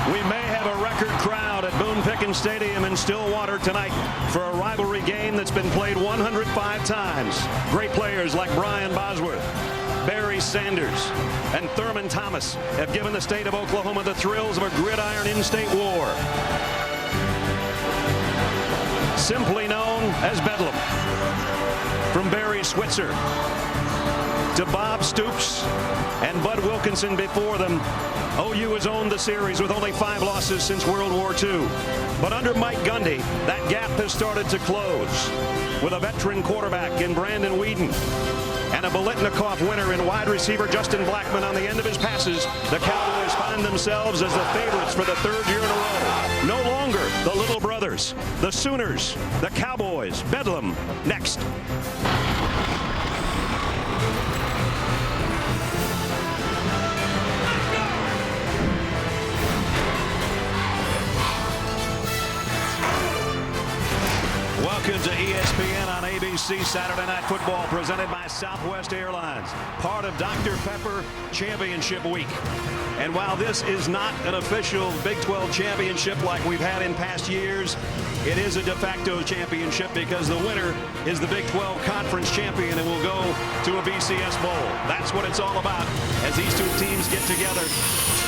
We may have a record crowd at Boone Pickens Stadium in Stillwater tonight for a rivalry game that's been played 105 times. Great players like Brian Bosworth, Barry Sanders, and Thurman Thomas have given the state of Oklahoma the thrills of a gridiron in-state war. Simply known as Bedlam. From Barry Switzer to Bob Stoops and Bud Wilkinson before them, OU has owned the series with only 5 losses since World War II. But under Mike Gundy, that gap has started to close. With a veteran quarterback in Brandon Whedon and a Biletnikoff winner in wide receiver Justin Blackmon on the end of his passes, the Cowboys find themselves as the favorites for the 3rd year in a row. No longer the Little Brothers, the Sooners, the Cowboys. Bedlam next. Welcome to ESPN on ABC Saturday Night Football, presented by Southwest Airlines, part of Dr. Pepper Championship Week. And while this is not an official Big 12 championship like we've had in past years, it is a de facto championship because the winner is the Big 12 Conference champion and will go to a BCS Bowl. That's what it's all about as these two teams get together.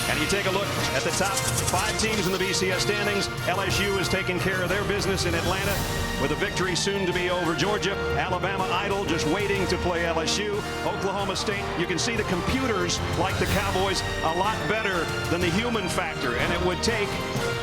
And you take a look at the top 5 teams in the BCS standings. LSU has taken care of their business in Atlanta with a victory soon to be over Georgia. Alabama idle, just waiting to play LSU. Oklahoma State, you can see the computers, like the Cowboys, a lot better than the human factor. And it would take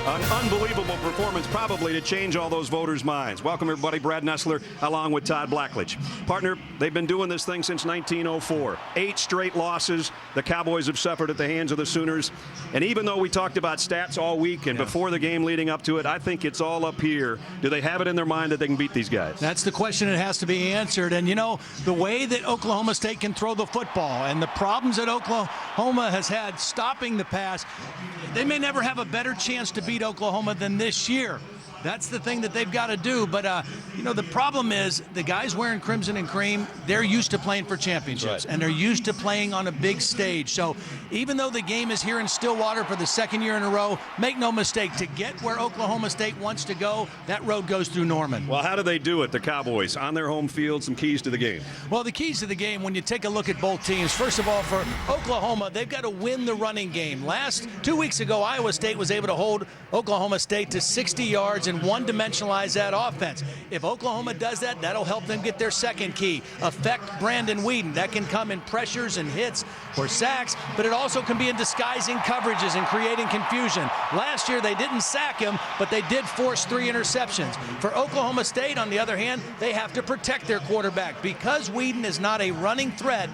an unbelievable performance probably to change all those voters' minds. Welcome, everybody. Brad Nessler along with Todd Blackledge. Partner, they've been doing this thing since 1904. 8 straight losses the Cowboys have suffered at the hands of the Sooners. And even though we talked about stats all week and before the game leading up to it, I think it's all up here. Do they have it in their mind that they can beat these guys? That's the question that has to be answered. And, you know, the way that Oklahoma State can throw the football and the problems that Oklahoma has had stopping the pass, they may never have a better chance to beat Oklahoma than this year. That's the thing that they've got to do. But, you know, the problem is the guys wearing crimson and cream, they're used to playing for championships. Right. And they're used to playing on a big stage. So even though the game is here in Stillwater for the 2nd year in a row, make no mistake, to get where Oklahoma State wants to go, that road goes through Norman. Well, how do they do it, the Cowboys, on their home field? Some keys to the game. Well, the keys to the game, when you take a look at both teams, first of all, for Oklahoma, they've got to win the running game. 2 weeks ago, Iowa State was able to hold Oklahoma State to 60 yards and one-dimensionalize that offense. If Oklahoma does that, that'll help them get their second key, affect Brandon Whedon. That can come in pressures and hits or sacks, but it also can be in disguising coverages and creating confusion. Last year, they didn't sack him, but they did force 3 interceptions. For Oklahoma State, on the other hand, they have to protect their quarterback. Because Whedon is not a running threat,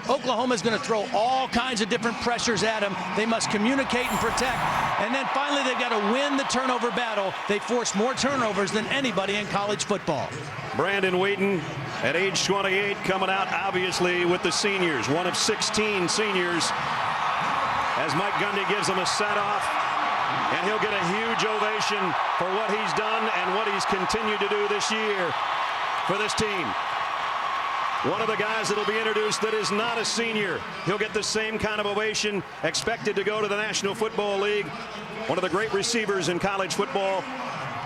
Oklahoma is going to throw all kinds of different pressures at him. They must communicate and protect. And then finally, they've got to win the turnover battle. They force more turnovers than anybody in college football. Brandon Whedon, at age 28, coming out obviously with the seniors, one of 16 seniors, as Mike Gundy gives him a set-off. And he'll get a huge ovation for what he's done and what he's continued to do this year for this team. One of the guys that will be introduced that is not a senior. He'll get the same kind of ovation, expected to go to the National Football League. One of the great receivers in college football,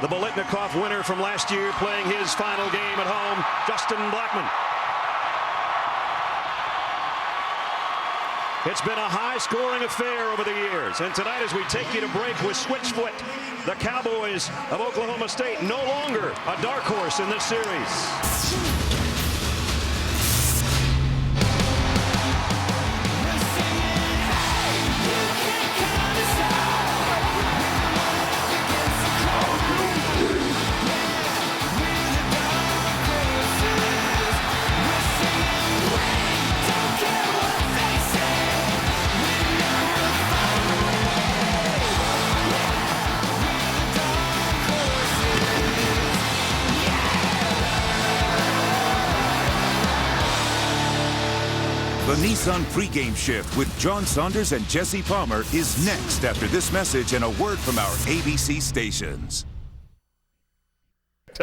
the Biletnikoff winner from last year, playing his final game at home, Justin Blackmon. It's been a high-scoring affair over the years. And tonight, as we take you to break with Switchfoot, the Cowboys of Oklahoma State no longer a dark horse in this series. The Nissan pregame shift with John Saunders and Jesse Palmer is next after this message and a word from our ABC stations.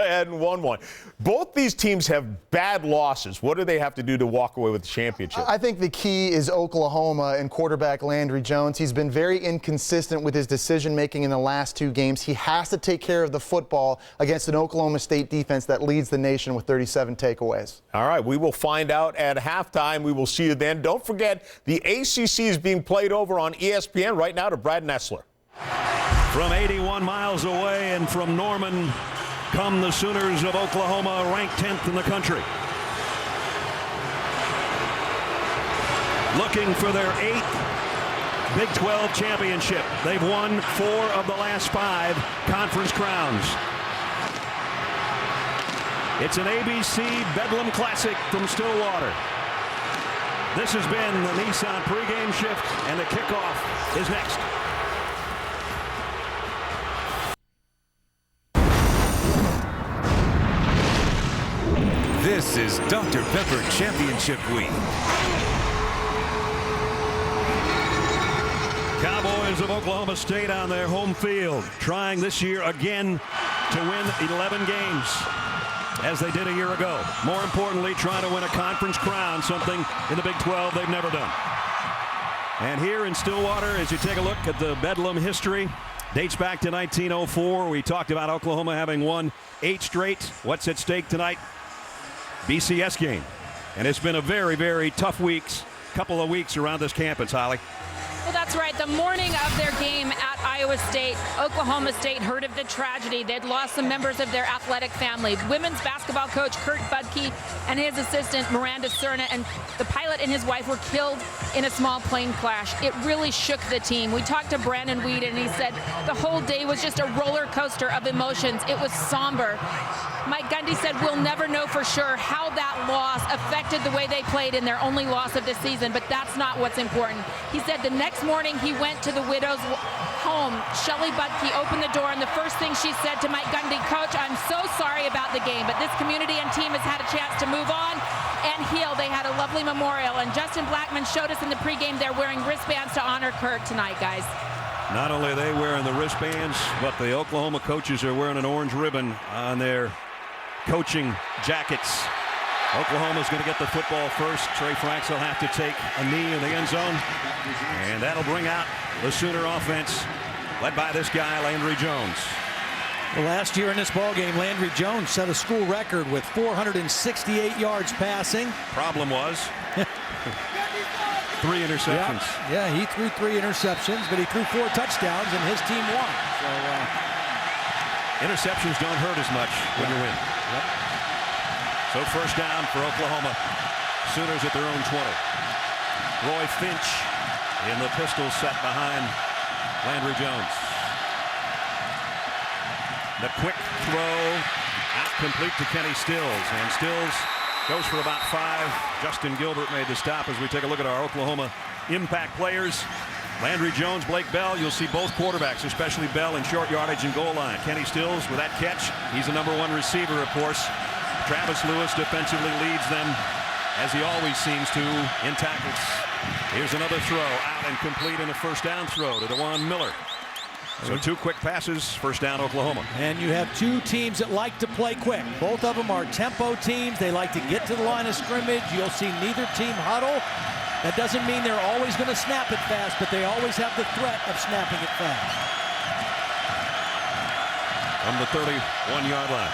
ahead and won one. Both these teams have bad losses. What do they have to do to walk away with the championship? I think the key is Oklahoma and quarterback Landry Jones. He's been very inconsistent with his decision-making in the last 2 games. He has to take care of the football against an Oklahoma State defense that leads the nation with 37 takeaways. All right, we will find out at halftime. We will see you then. Don't forget, the ACC is being played over on ESPN right now to Brad Nessler. From 81 miles away and from Norman come the Sooners of Oklahoma, ranked 10th in the country. Looking for their 8th Big 12 championship. They've won 4 of the last 5 conference crowns. It's an ABC Bedlam Classic from Stillwater. This has been the Nissan pregame shift, and the kickoff is next. This is Dr. Pepper Championship Week. Cowboys of Oklahoma State on their home field, trying this year again to win 11 games, as they did a year ago. More importantly, trying to win a conference crown, something in the Big 12 they've never done. And here in Stillwater, as you take a look at the Bedlam history, dates back to 1904. We talked about Oklahoma having won 8 straight. What's at stake tonight? BCS game. And it's been a very, very tough couple of weeks around this campus, Holly. Well, that's right. The morning of their game at Iowa State, Oklahoma State heard of the tragedy. They'd lost some members of their athletic family. Women's basketball coach Kurt Budke and his assistant Miranda Cerna and the pilot and his wife were killed in a small plane crash. It really shook the team. We talked to Brandon Weed, and he said the whole day was just a roller coaster of emotions. It was somber. Mike Gundy said we'll never know for sure how that loss affected the way they played in their only loss of the season, but that's not what's important. He said the next morning he went to the widow's home. Shelly Budke opened the door, and the first thing she said to Mike Gundy, "Coach, I'm so sorry about the game, but this community and team has had a chance to move on and heal." They had a lovely memorial, and Justin Blackman showed us in the pregame they're wearing wristbands to honor Kurt tonight, guys. Not only are they wearing the wristbands, but the Oklahoma coaches are wearing an orange ribbon on their coaching jackets. Oklahoma's going to get the football first. Trey Franks will have to take a knee in the end zone, and that'll bring out the Sooner offense, led by this guy, Landry Jones. Well, last year in this ballgame, Landry Jones set a school record with 468 yards passing. Problem was 3 interceptions. Yeah, he threw 3 interceptions, but he threw 4 touchdowns, and his team won. So interceptions don't hurt as much when you win. Yep. So first down for Oklahoma. Sooners at their own 20. Roy Finch in the pistol set behind Landry Jones. The quick throw out complete to Kenny Stills, and Stills goes for about 5. Justin Gilbert made the stop as we take a look at our Oklahoma impact players. Landry Jones, Blake Bell, you'll see both quarterbacks, especially Bell in short yardage and goal line. Kenny Stills with that catch. He's the #1 receiver, of course. Travis Lewis defensively leads them, as he always seems to, in tackles. Here's another throw out and complete, and a first down throw to DeJuan Miller. So 2 quick passes, first down Oklahoma. And you have 2 teams that like to play quick. Both of them are tempo teams. They like to get to the line of scrimmage. You'll see neither team huddle. That doesn't mean they're always going to snap it fast, but they always have the threat of snapping it fast. From the 31-yard line.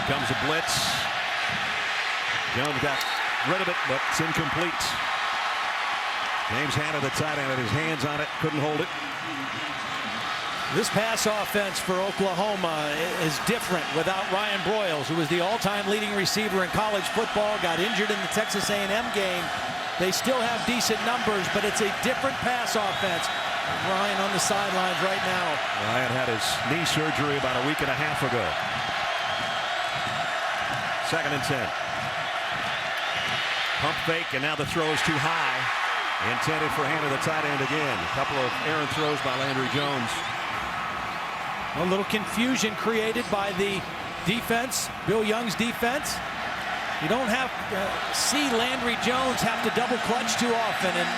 Comes a blitz. Jones got rid of it, but it's incomplete. James Hanna, the tight end, had his hands on it, couldn't hold it. This pass offense for Oklahoma is different without Ryan Broyles, who was the all-time leading receiver in college football, got injured in the Texas A&M game. They still have decent numbers, but it's a different pass offense. Ryan on the sidelines right now. Ryan had his knee surgery about a week and a half ago. 2nd and 10. Pump fake, and now the throw is too high. Intended for Hanna, the tight end again. A couple of errant throws by Landry Jones. A little confusion created by the defense, Bill Young's defense. You don't have to see Landry Jones have to double clutch too often and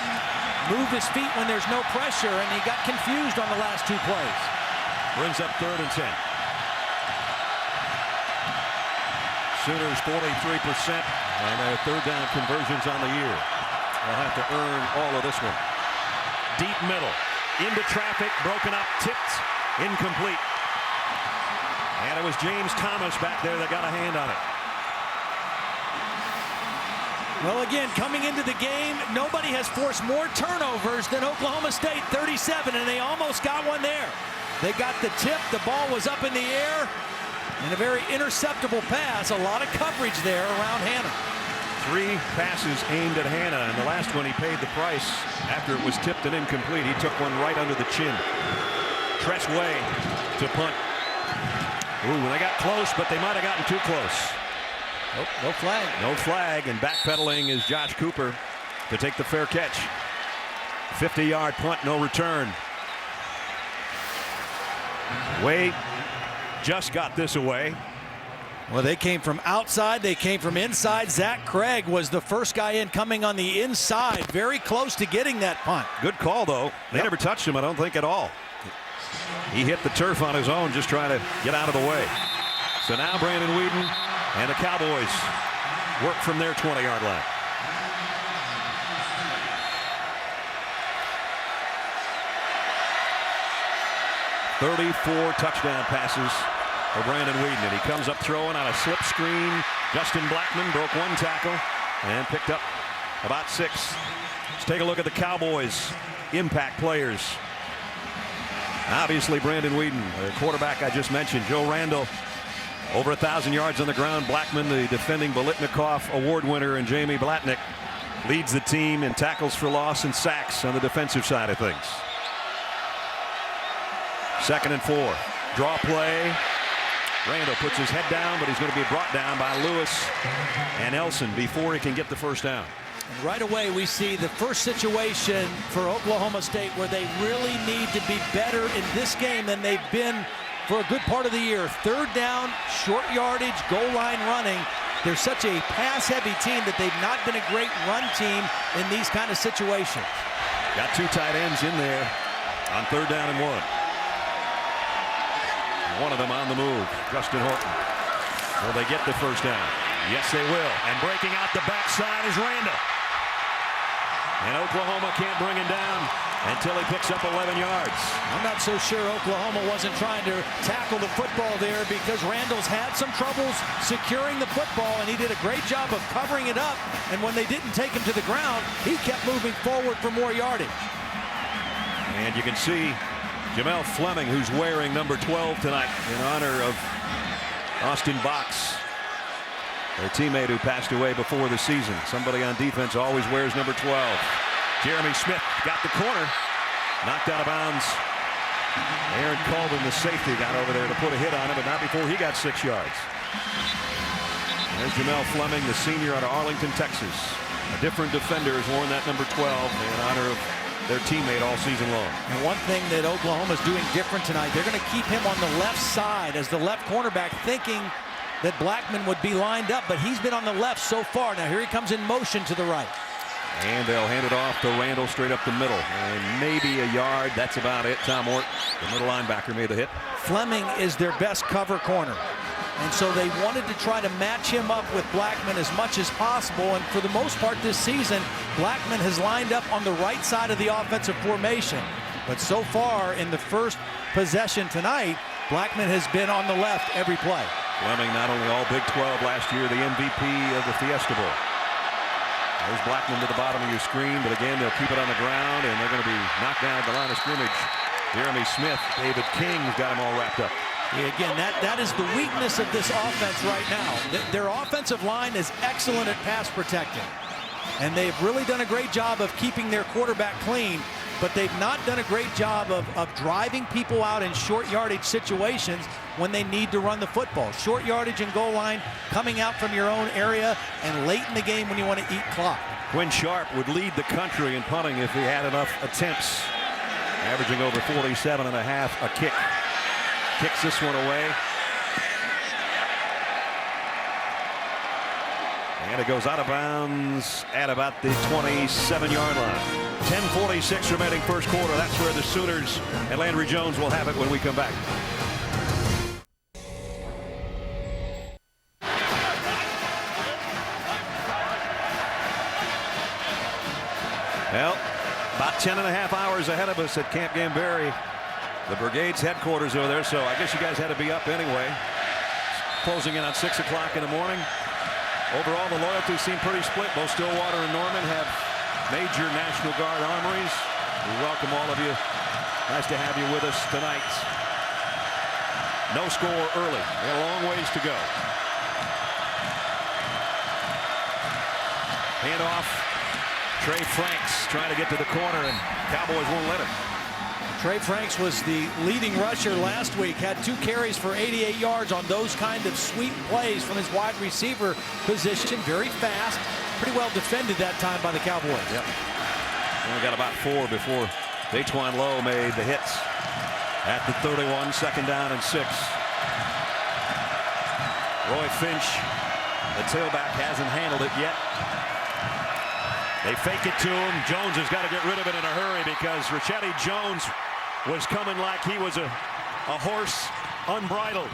move his feet when there's no pressure, and he got confused on the last 2 plays. Brings up 3rd and 10. Sooners 43% on their 3rd down conversions on the year. They'll have to earn all of this one. Deep middle, into traffic, broken up, tipped, incomplete. And it was James Thomas back there that got a hand on it. Well, again, coming into the game, nobody has forced more turnovers than Oklahoma State, 37, and they almost got one there. They got the tip, the ball was up in the air, and a very interceptable pass. A lot of coverage there around Hannah. 3 passes aimed at Hannah, and the last one he paid the price after it was tipped and incomplete. He took one right under the chin. Tress Way to punt. Ooh, they got close, but they might have gotten too close. Nope, no flag. No flag, and backpedaling is Josh Cooper to take the fair catch. 50-yard punt, no return. Way just got this away. Well, they came from outside, they came from inside. Zach Craig was the first guy in, coming on the inside, very close to getting that punt. Good call, though. They never touched him, I don't think, at all. He hit the turf on his own, just trying to get out of the way. So now Brandon Whedon and the Cowboys work from their 20-yard line. "34 touchdown passes for Brandon Whedon, and he comes up throwing on a slip screen. Justin Blackman broke 1 tackle and picked up about 6. Let's take a look at the Cowboys' impact players. Obviously, Brandon Whedon, the quarterback I just mentioned. Joe Randall, over 1,000 yards on the ground. Blackman, the defending Biletnikoff Award winner, and Jamie Blatnick leads the team in tackles for loss and sacks on the defensive side of things. 2nd and 4. Draw play. Randall puts his head down, but he's going to be brought down by Lewis and Elson before he can get the first down. And right away, we see the first situation for Oklahoma State where they really need to be better in this game than they've been for a good part of the year. 3rd down, short yardage, goal line running. They're such a pass-heavy team that they've not been a great run team in these kind of situations. Got 2 tight ends in there on 3rd down and 1. One of them on the move, Justin Horton. Will they get the first down? Yes, they will. And breaking out the backside is Randall. And Oklahoma can't bring him down until he picks up 11 yards. I'm not so sure Oklahoma wasn't trying to tackle the football there, because Randall's had some troubles securing the football, and he did a great job of covering it up. And when they didn't take him to the ground, he kept moving forward for more yardage. And you can see Jamel Fleming, who's wearing number 12 tonight in honor of Austin Box, their teammate who passed away before the season. Somebody on defense always wears number 12. Jeremy Smith got the corner, knocked out of bounds. Aaron Colvin, the safety, got over there to put a hit on him, but not before he got 6 yards. There's Jamel Fleming, the senior out of Arlington, Texas. A different defender has worn that number 12 in honor of their teammate all season long. And one thing that Oklahoma's doing different tonight, they're going to keep him on the left side as the left cornerback, thinking that Blackman would be lined up, but he's been on the left so far. Now here he comes in motion to the right. And they'll hand it off to Randall straight up the middle. And maybe a yard, that's about it. Tom Ort, the middle linebacker, made the hit. Fleming is their best cover corner. And so they wanted to try to match him up with Blackman as much as possible. And for the most part this season, Blackman has lined up on the right side of the offensive formation. But so far in the first possession tonight, Blackman has been on the left every play. Fleming, not only all Big 12 last year, the MVP of the Fiesta Bowl. There's Blackman to the bottom of your screen, but again, they'll keep it on the ground, and they're going to be knocked down at the line of scrimmage. Jeremy Smith, David King's got them all wrapped up. Yeah, again, that is the weakness of this offense right now. Their offensive line is excellent at pass protecting, and they've really done a great job of keeping their quarterback clean, but they've not done a great job of driving people out in short yardage situations when they need to run the football. Short yardage and goal line, coming out from your own area, and late in the game when you want to eat clock. Quinn Sharp would lead the country in punting if he had enough attempts, averaging over 47.5 a kick. Kicks this one away. And it goes out of bounds at about the 27-yard line. 10:46 remaining first quarter. That's where the Sooners and Landry Jones will have it when we come back. Well, about 10.5 hours ahead of us at Camp Gambarry, the Brigade's headquarters over there. So I guess you guys had to be up anyway. Closing in on 6 o'clock in the morning. Overall, the loyalty seemed pretty split. Both Stillwater and Norman have major National Guard armories. We welcome all of you. Nice to have you with us tonight. No score early. We got a long ways to go. Handoff. Trey Franks trying to get to the corner, and Cowboys won't let him. Trey Franks was the leading rusher last week, had 2 carries for 88 yards on those kind of sweep plays from his wide receiver position. Very fast, pretty well defended that time by the Cowboys. Yep. Only got about 4 before Daquan Lowe made the hits at the 31, 2nd down and 6. Roy Finch, the tailback, hasn't handled it yet. They fake it to him. Jones has got to get rid of it in a hurry because Rashadi Jones was coming like he was a horse unbridled.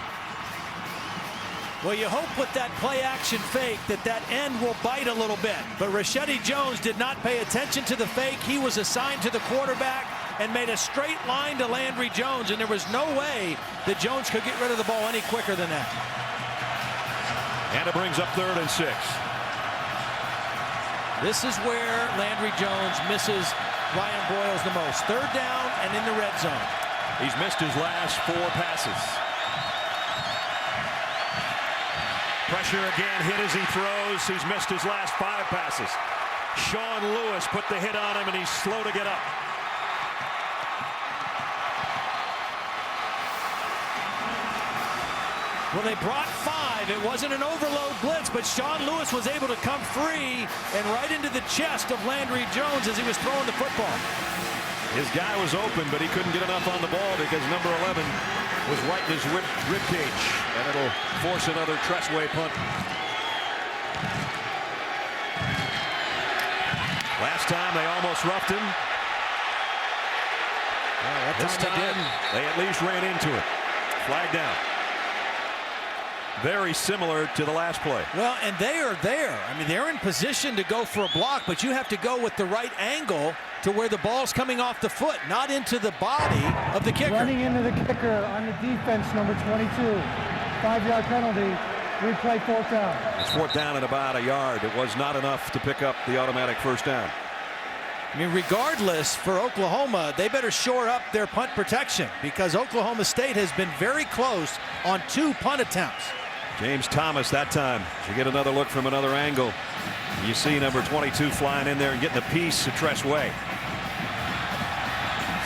Well, you hope with that play action fake that end will bite a little bit. But Rashadi Jones did not pay attention to the fake. He was assigned to the quarterback and made a straight line to Landry Jones, and there was no way that Jones could get rid of the ball any quicker than that. And it brings up 3rd and 6. This is where Landry Jones misses Ryan Broyles the most. 3rd down and in the red zone. He's missed his last 4 passes. Pressure again, hit as he throws. He's missed his last 5 passes. Sean Lewis put the hit on him, and he's slow to get up. Well, they brought 5. It wasn't an overload blitz, but Sean Lewis was able to come free and right into the chest of Landry Jones as he was throwing the football. His guy was open, but he couldn't get enough on the ball because number 11 was right in his rib cage, and it'll force another Tressway punt. Last time they almost roughed him. This time they at least ran into it. Flag down. Very similar to the last play. Well, and they are there. I mean, they're in position to go for a block, but you have to go with the right angle to where the ball's coming off the foot, not into the body of the kicker. Running into the kicker on the defense, number 22. 5-yard penalty. Replay 4th down. It's 4th down at about a yard. It was not enough to pick up the automatic 1st down. I mean, regardless, for Oklahoma, they better shore up their punt protection because Oklahoma State has been very close on 2 punt attempts. James Thomas that time. You get another look from another angle. You see number 22 flying in there and getting a piece of Tressway.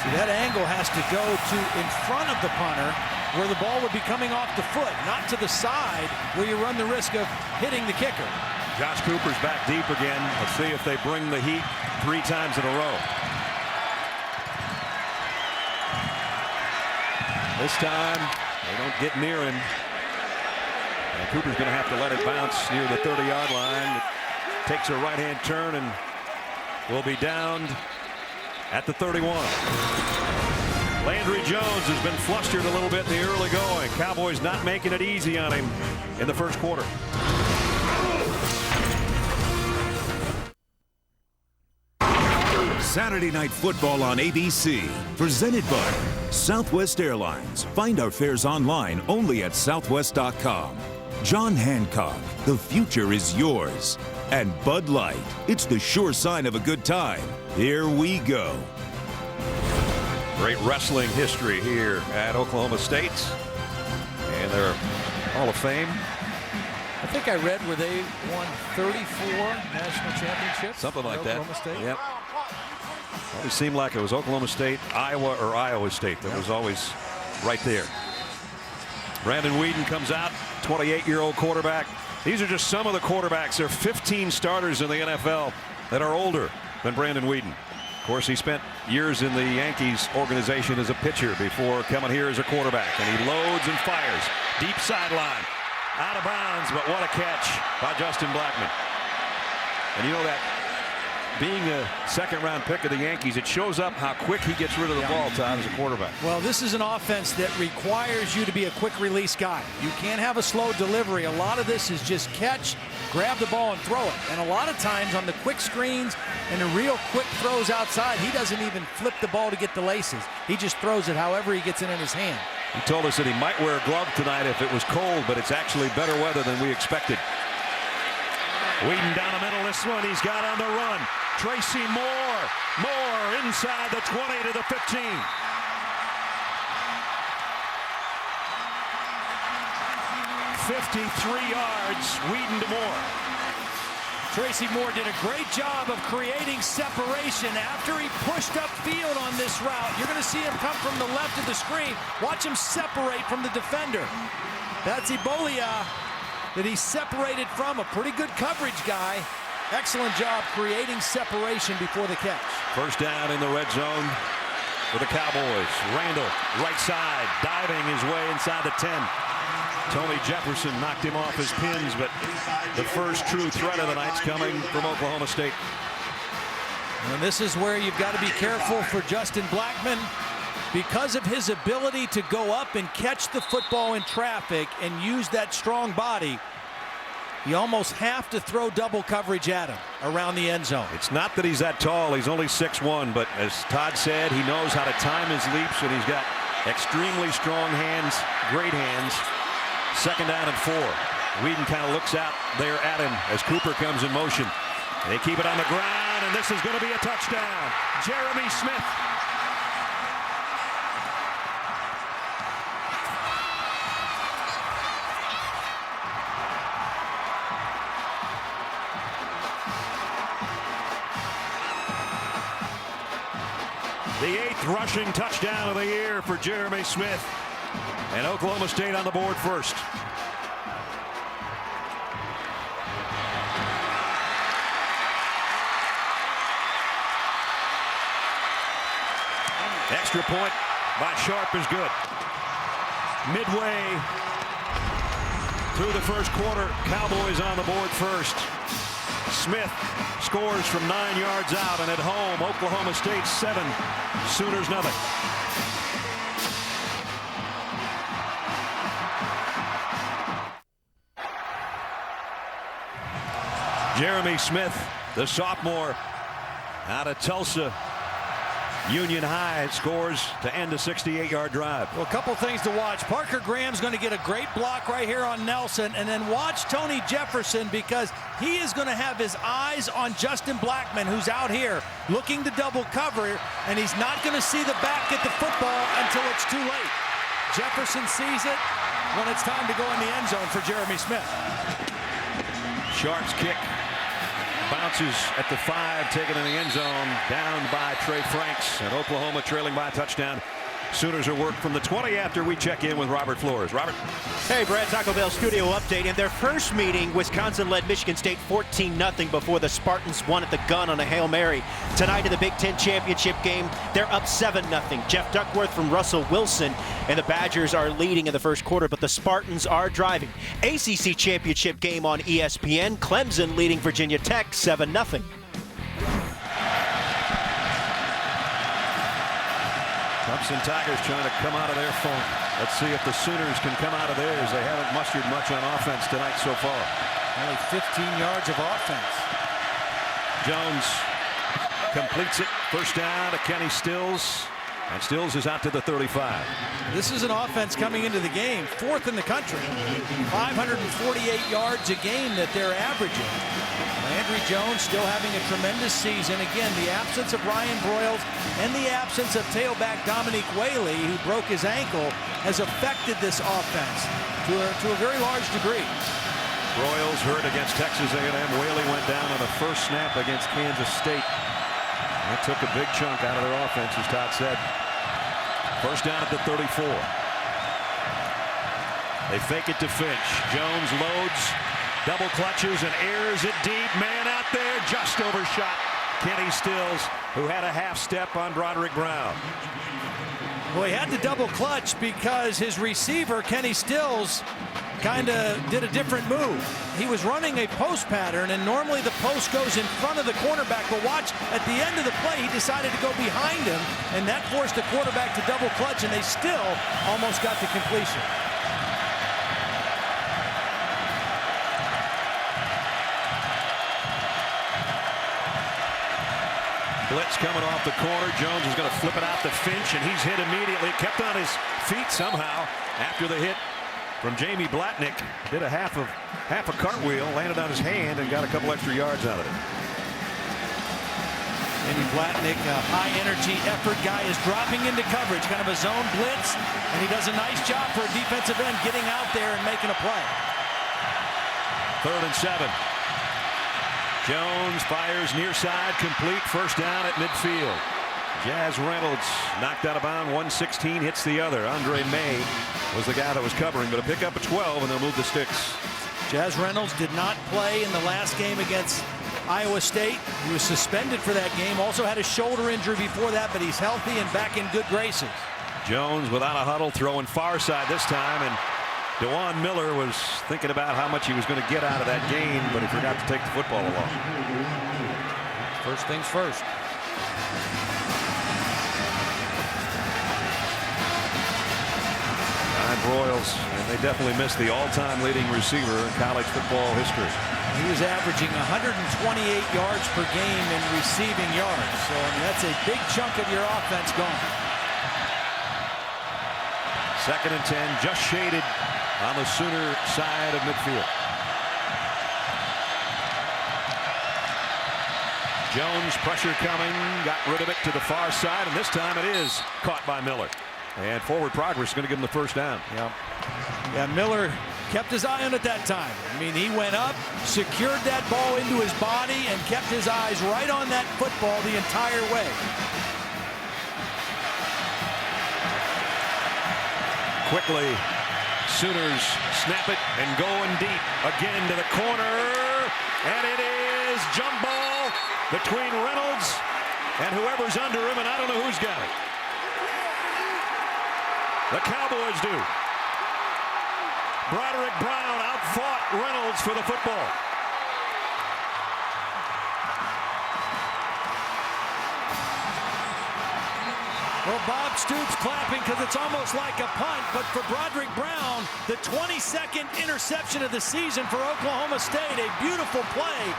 See, that angle has to go to in front of the punter where the ball would be coming off the foot, not to the side where you run the risk of hitting the kicker. Josh Cooper's back deep again. Let's see if they bring the heat 3 times in a row. This time, they don't get near him. And Cooper's going to have to let it bounce near the 30-yard line. It takes a right-hand turn and will be downed at the 31. Landry Jones has been flustered a little bit in the early going. Cowboys not making it easy on him in the first quarter. Saturday Night Football on ABC, presented by Southwest Airlines. Find our fares online only at southwest.com. John Hancock, the future is yours. And Bud Light, it's the sure sign of a good time. Here we go. Great wrestling history here at Oklahoma State and their Hall of Fame. I think I read where they won 34 national championships. Something like that. Oklahoma State. Yep. Always seemed like it was Oklahoma State, Iowa, or Iowa State that was always right there. Brandon Weeden comes out, 28-year-old quarterback. These are just some of the quarterbacks. There are 15 starters in the NFL that are older than Brandon Weeden. Of course, he spent years in the Yankees organization as a pitcher before coming here as a quarterback. And he loads and fires. Deep sideline. Out of bounds, but what a catch by Justin Blackman. And you know that being a second-round pick of the Yankees, it shows up how quick he gets rid of the ball, Todd, as a quarterback. Well, this is an offense that requires you to be a quick release guy. You can't have a slow delivery. A lot of this is just catch, grab the ball, and throw it. And a lot of times on the quick screens and the real quick throws outside, he doesn't even flip the ball to get the laces. He just throws it however he gets it in his hand. He told us that he might wear a glove tonight if it was cold, but it's actually better weather than we expected. Whedon down the middle, this one he's got on the run. Tracy Moore inside the 20 to the 15. 53 yards, Whedon to Moore. Tracy Moore did a great job of creating separation after he pushed upfield on this route. You're going to see him come from the left of the screen. Watch him separate from the defender. That's Ebolia that he separated from, a pretty good coverage guy. Excellent job creating separation before the catch. First down in the red zone for the Cowboys. Randall, right side, diving his way inside the 10. Tony Jefferson knocked him off his pins, but the first true threat of the night's coming from Oklahoma State. And this is where you've got to be careful for Justin Blackman. Because of his ability to go up and catch the football in traffic and use that strong body, you almost have to throw double coverage at him around the end zone. It's not that he's that tall. He's only 6'1", but as Todd said, he knows how to time his leaps, and he's got extremely strong hands, great hands. Second down and 4. Whedon kind of looks out there at him as Cooper comes in motion. They keep it on the ground, and this is going to be a touchdown. Jeremy Smith. The 8th rushing touchdown of the year for Jeremy Smith. And Oklahoma State on the board first. Extra point by Sharp is good. Midway through the first quarter, Cowboys on the board first. Smith scores from 9 yards out, and at home, Oklahoma State 7, Sooners nothing. Jeremy Smith, the sophomore out of Tulsa Union High, scores to end a 68-yard drive. Well, a couple things to watch. Parker Graham's going to get a great block right here on Nelson, and then watch Tony Jefferson, because he is going to have his eyes on Justin Blackman, who's out here looking to double cover, and he's not going to see the back get the football until it's too late. Jefferson sees it when it's time to go in the end zone for Jeremy Smith. Sharp's kick bounces at the 5, taken in the end zone, down by Trey Franks, and Oklahoma trailing by a touchdown. Sooners are worked from the 20 after we check in with Robert Flores. Robert. Hey, Brad, Taco Bell studio update. In their first meeting, Wisconsin led Michigan State 14-0 before the Spartans won at the gun on a Hail Mary. Tonight in the Big Ten championship game, they're up 7-0. Jeff Duckworth from Russell Wilson, and the Badgers are leading in the first quarter, but the Spartans are driving. ACC championship game on ESPN, Clemson leading Virginia Tech 7-0. Clemson Tigers trying to come out of their funk. Let's see if the Sooners can come out of theirs. They haven't mustered much on offense tonight so far. Only 15 yards of offense. Jones completes it. First down to Kenny Stills. And Stills is out to the 35. This is an offense coming into the game, 4th in the country. 548 yards a game that they're averaging. Landry Jones still having a tremendous season. Again, the absence of Ryan Broyles and the absence of tailback Dominique Whaley, who broke his ankle, has affected this offense to a very large degree. Broyles hurt against Texas A&M. Whaley went down on the first snap against Kansas State. That took a big chunk out of their offense, as Todd said. First down at the 34. They fake it to Finch. Jones loads, double clutches, and airs it deep. Man out there, just overshot Kenny Stills, who had a half step on Broderick Brown. Well, he had to double clutch because his receiver, Kenny Stills, kind of did a different move. He was running a post pattern, and normally the post goes in front of the cornerback, but watch, at the end of the play, he decided to go behind him, and that forced the quarterback to double clutch, and they still almost got to completion. Blitz coming off the corner. Jones is going to flip it out to Finch, and he's hit immediately. Kept on his feet somehow after the hit from Jamie Blatnick. Did a half a cartwheel, landed on his hand, and got a couple extra yards out of it. Jamie Blatnick, a high-energy effort guy, is dropping into coverage, kind of a zone blitz, and he does a nice job for a defensive end getting out there and making a play. 3rd and 7. Jones fires near side, complete, first down at midfield. Jazz Reynolds knocked out of bounds, 116 hits the other. Andre May was the guy that was covering, but a pickup of 12, and they'll move the sticks. Jazz Reynolds did not play in the last game against Iowa State. He was suspended for that game, also had a shoulder injury before that, but he's healthy and back in good graces. Jones without a huddle, throwing far side this time, and DeJuan Miller was thinking about how much he was going to get out of that gain, but he forgot to take the football along. First things first. Broyles, and they definitely missed the all-time leading receiver in college football history. He was averaging 128 yards per game in receiving yards, so I mean, that's a big chunk of your offense gone. 2nd and 10, just shaded on the Sooner side of midfield. Jones, pressure coming, got rid of it to the far side, and this time it is caught by Miller. And forward progress is going to give him the first down. Yeah, Miller kept his eye on it that time. I mean, he went up, secured that ball into his body, and kept his eyes right on that football the entire way. Quickly, Sooners snap it and going deep again to the corner, and it is jump ball between Reynolds and whoever's under him, and I don't know who's got it. The Cowboys do. Broderick Brown outfought Reynolds for the football. Well, Bob Stoops clapping because it's almost like a punt, but for Broderick Brown, the 22nd interception of the season for Oklahoma State, a beautiful play.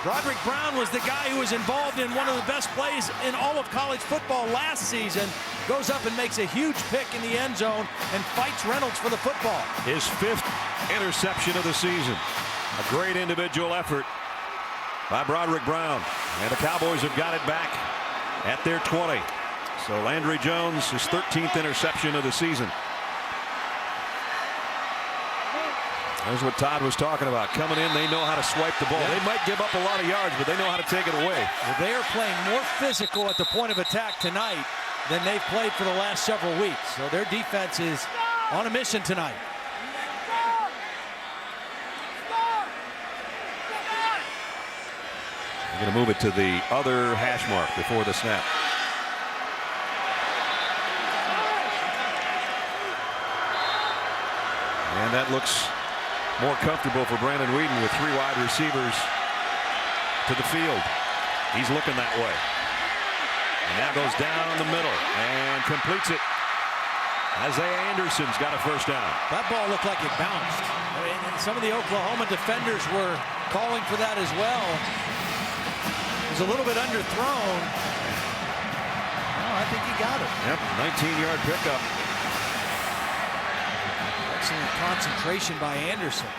Broderick Brown was the guy who was involved in one of the best plays in all of college football last season. Goes up and makes a huge pick in the end zone and fights Reynolds for the football. His 5th interception of the season. A great individual effort by Broderick Brown. And the Cowboys have got it back at their 20. So Landry Jones, his 13th interception of the season. That's what Todd was talking about. Coming in, they know how to swipe the ball. They might give up a lot of yards, but they know how to take it away. Well, they are playing more physical at the point of attack tonight than they've played for the last several weeks. So their defense is on a mission tonight. They're going to move it to the other hash mark before the snap. And that looks more comfortable for Brandon Weeden with 3 wide receivers to the field. He's looking that way. And now goes down the middle and completes it. Isaiah Anderson's got a first down. That ball looked like it bounced. I mean, some of the Oklahoma defenders were calling for that as well. It was a little bit underthrown. Oh, I think he got it. Yep, 19-yard pickup. Excellent concentration by Anderson.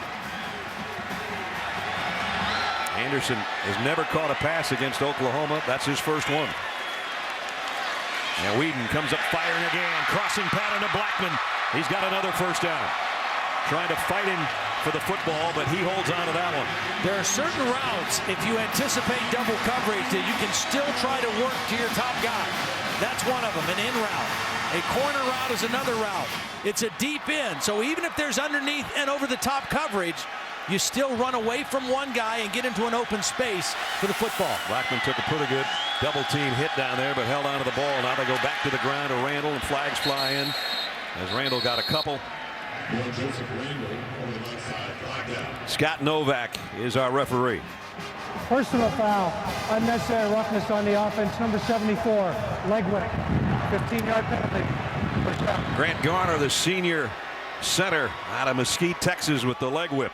Anderson has never caught a pass against Oklahoma. That's his first one. And Weeden comes up firing again. Crossing pattern to Blackman. He's got another first down. Trying to fight him for the football, but he holds on to that one. There are certain routes, if you anticipate double coverage, that you can still try to work to your top guy. That's one of them, an in route. A corner route is another route. It's a deep in, so even if there's underneath and over the top coverage, you still run away from one guy and get into an open space for the football. Blackman took a pretty good double team hit down there, but held onto the ball. Now they go back to the ground to Randall, and flags fly in as Randall got a couple. Scott Novak is our referee. Personal foul, unnecessary roughness on the offense, number 74, leg whip, 15-yard penalty. First down. Grant Garner, the senior center out of Mesquite, Texas, with the leg whip.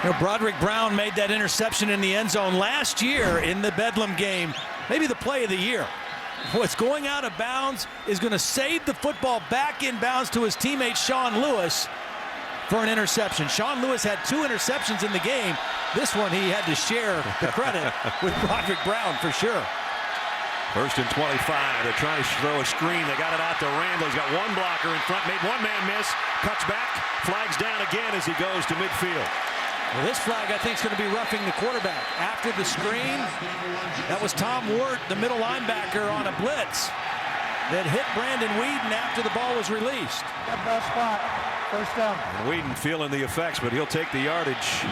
You know, Broderick Brown made that interception in the end zone last year in the Bedlam game, maybe the play of the year. What's going out of bounds is going to save the football back in bounds to his teammate Sean Lewis for an interception. Sean Lewis had 2 interceptions in the game. This one he had to share the credit with Broderick Brown for sure. First and 25. They're trying to throw a screen. They got it out to Randall. He's got one blocker in front. Made one man miss. Cuts back. Flags down again as he goes to midfield. Well, this flag, I think, is going to be roughing the quarterback. After the screen, that was Tom Ward, the middle linebacker, on a blitz that hit Brandon Whedon after the ball was released. That ball spot, first down. And Whedon feeling the effects, but he'll take the yardage.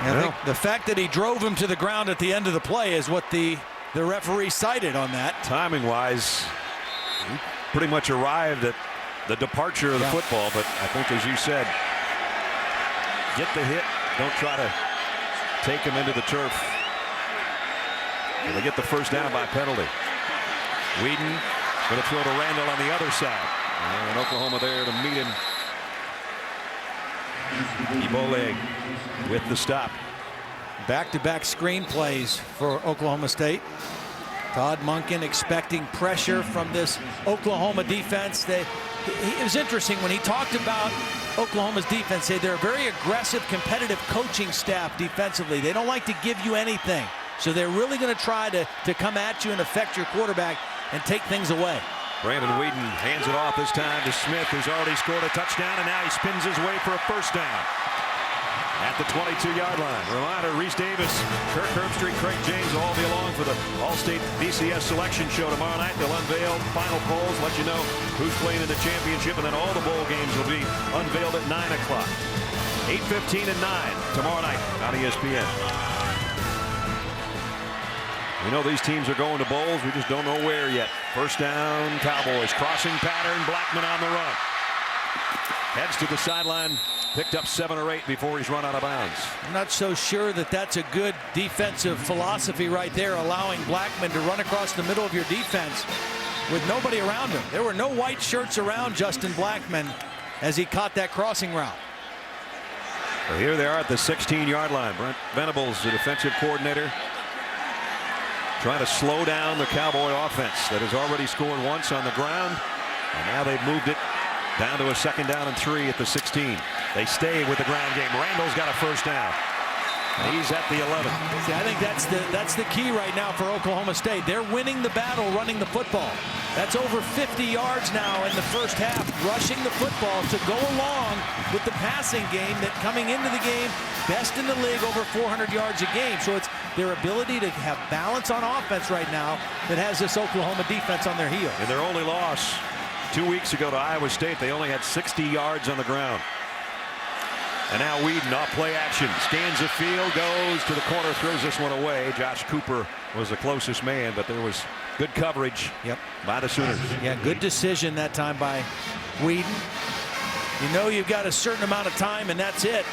I think the fact that he drove him to the ground at the end of the play is what the referee cited on that. Timing-wise, he pretty much arrived at the departure of the football, but I think, as you said, get the hit. Don't try to take him into the turf. They get the first down by penalty. Whedon going to throw to Randall on the other side. And Oklahoma there to meet him. Ebola with the stop. Back-to-back screen plays for Oklahoma State. Todd Monken expecting pressure from this Oklahoma defense. It was interesting when he talked about Oklahoma's defense. They're a very aggressive, competitive coaching staff defensively. They don't like to give you anything. So they're really going to try to come at you and affect your quarterback and take things away. Brandon Whedon hands it off this time to Smith, who's already scored a touchdown, and now he spins his way for a first down at the 22-yard line. Reminder, Reese Davis, Kirk Herbstreit, Craig James will all be along for the All-State BCS selection show tomorrow night. They'll unveil final polls, let you know who's playing in the championship, and then all the bowl games will be unveiled at 9 o'clock. 8:15 and 9 tomorrow night on ESPN. We know these teams are going to bowls. We just don't know where yet. First down, Cowboys. Crossing pattern, Blackman on the run. Heads to the sideline. Picked up 7 or 8 before he's run out of bounds. I'm not so sure that that's a good defensive philosophy right there, allowing Blackman to run across the middle of your defense with nobody around him. There were no white shirts around Justin Blackman as he caught that crossing route. So here they are at the 16-yard line. Brent Venables, the defensive coordinator, trying to slow down the Cowboy offense that has already scored once on the ground. And now they've moved it down to a 2nd down and 3 at the 16. They stay with the ground game. Randall's got a first down. He's at the 11. See, I think that's the key right now for Oklahoma State. They're winning the battle running the football. That's over 50 yards now in the first half, rushing the football to go along with the passing game that coming into the game, best in the league, over 400 yards a game. So it's their ability to have balance on offense right now that has this Oklahoma defense on their heels. In their only loss 2 weeks ago to Iowa State, they only had 60 yards on the ground. And now Whedon off play action, scans the field, goes to the corner, throws this one away. Josh Cooper was the closest man, but there was good coverage by the Sooners. Yeah, good decision that time by Whedon. You know you've got a certain amount of time and that's it.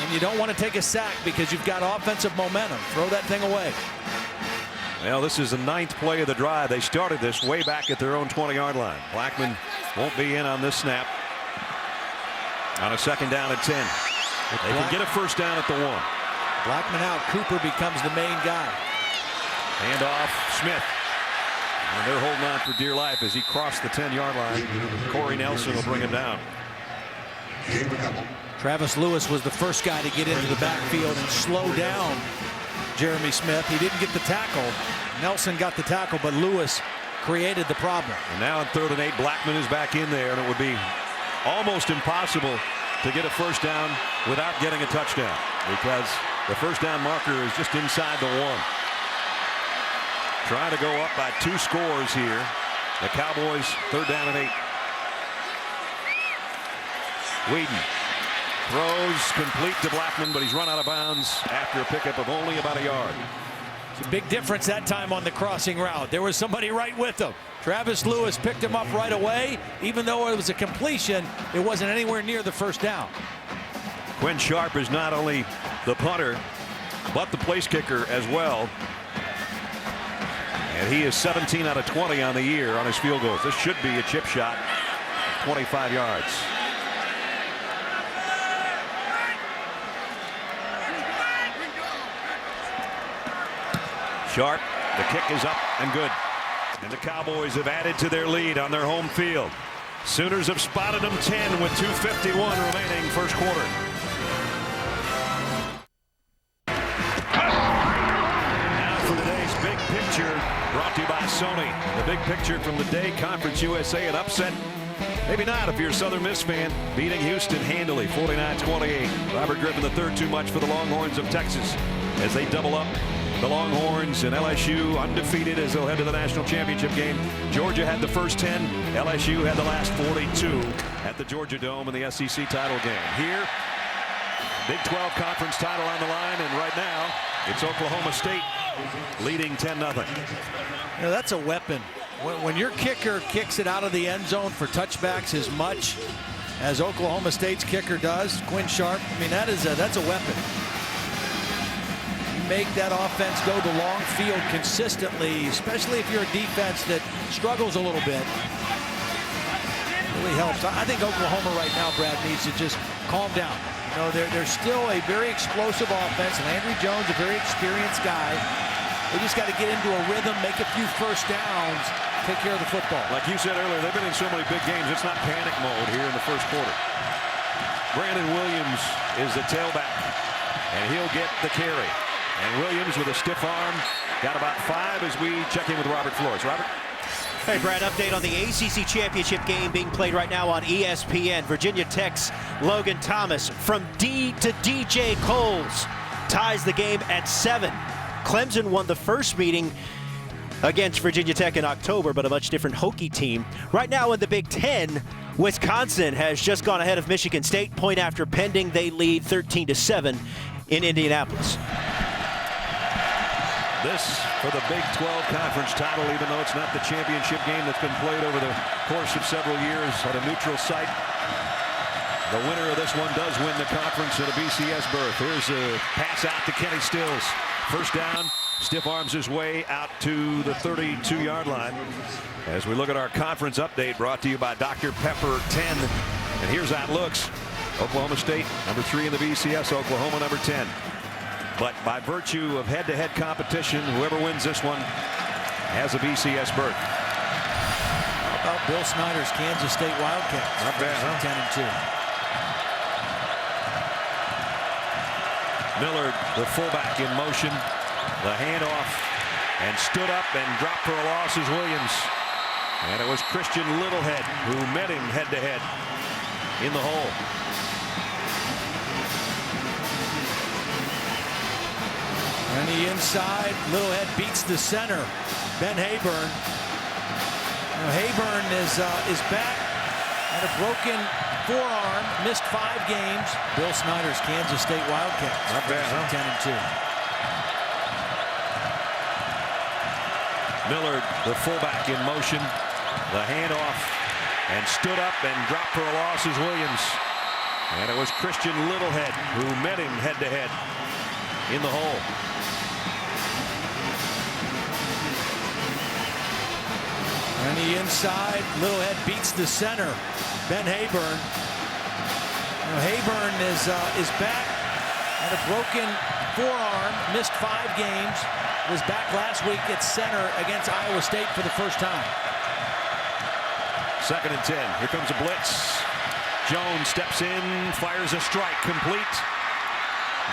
And you don't want to take a sack because you've got offensive momentum. Throw that thing away. Well, this is the 9th play of the drive. They started this way back at their own 20-yard line. Blackman won't be in on this snap. On a 2nd down and 10. They can get a first down at the 1. Blackman out. Cooper becomes the main guy. Hand off Smith. And they're holding on for dear life as he crossed the 10-yard line. Corey Nelson will bring him down. Travis Lewis was the first guy to get into the backfield and slow down Jeremy Smith. He didn't get the tackle. Nelson got the tackle, but Lewis created the problem. And now on 3rd and 8, Blackman is back in there, and it would be almost impossible to get a first down without getting a touchdown because the first down marker is just inside the 1. Trying to go up by 2 scores here. The Cowboys 3rd down and 8. Whedon throws complete to Blackman, but he's run out of bounds after a pickup of only about a yard. It's a big difference that time on the crossing route. There was somebody right with him. Travis Lewis picked him up right away. Even though it was a completion, it wasn't anywhere near the first down. Quinn Sharp is not only the punter, but the place kicker as well. And he is 17 out of 20 on the year on his field goals. This should be a chip shot, 25 yards. Sharp, the kick is up and good. And the Cowboys have added to their lead on their home field. Sooners have spotted them 10 with 2:51 remaining first quarter. Now for today's big picture, brought to you by Sony. The big picture from the day, Conference USA, an upset. Maybe not if you're a Southern Miss fan. Beating Houston handily, 49-28. Robert Griffin III too much for the Longhorns of Texas as they double up. The Longhorns and LSU undefeated as they'll head to the national championship game. Georgia had the first 10. LSU had the last 42 at the Georgia Dome in the SEC title game. Here, Big 12 conference title on the line, and right now it's Oklahoma State leading 10-0. You know, that's a weapon. When your kicker kicks it out of the end zone for touchbacks as much as Oklahoma State's kicker does, Quinn Sharp, I mean, that's a weapon. Make that offense go the long field consistently, especially if you're a defense that struggles a little bit. Really helps. I think Oklahoma right now, Brad, needs to just calm down. You know, they're still a very explosive offense. Landry Jones, a very experienced guy. They just got to get into a rhythm, make a few first downs, take care of the football. Like you said earlier, they've been in so many big games. It's not panic mode here in the first quarter. Brandon Williams is the tailback, and he'll get the carry. And Williams with a stiff arm. Got about 5 as we check in with Robert Flores. Robert? Hey, Brad, update on the ACC Championship game being played right now on ESPN. Virginia Tech's Logan Thomas from D to DJ Coles ties the game at 7. Clemson won the first meeting against Virginia Tech in October, but a much different Hokie team. Right now in the Big Ten, Wisconsin has just gone ahead of Michigan State. Point after pending, they lead 13-7 in Indianapolis. This for the Big 12 conference title, even though it's not the championship game that's been played over the course of several years at a neutral site. The winner of this one does win the conference at a BCS berth. Here's a pass out to Kenny Stills. First down, stiff arms his way out to the 32-yard line. As we look at our conference update brought to you by Dr. Pepper 10. And here's how it looks. Oklahoma State, number 3 in the BCS, Oklahoma, number 10. But by virtue of head-to-head competition, whoever wins this one has a BCS berth. How about Bill Snyder's Kansas State Wildcats? Not bad, huh? 10-2. Millard, the fullback, in motion. The handoff, and stood up and dropped for a loss is Williams. And it was Christian Littlehead who met him head-to-head in the hole. On the inside, Littlehead beats the center, Ben Hayburn. Now, Hayburn is back at a broken forearm, missed 5 games. Bill Snyder's Kansas State Wildcats. Not bad, huh? 10-2. Millard, the fullback, in motion. The handoff, and stood up and dropped for a loss is Williams. And it was Christian Littlehead who met him head-to-head in the hole. On the inside, Littlehead beats the center, Ben Hayburn. Now, Hayburn is back at a broken forearm, missed 5 games, was back last week at center against Iowa State for the first time. 2nd and 10. Here comes a blitz. Jones steps in, fires a strike, complete.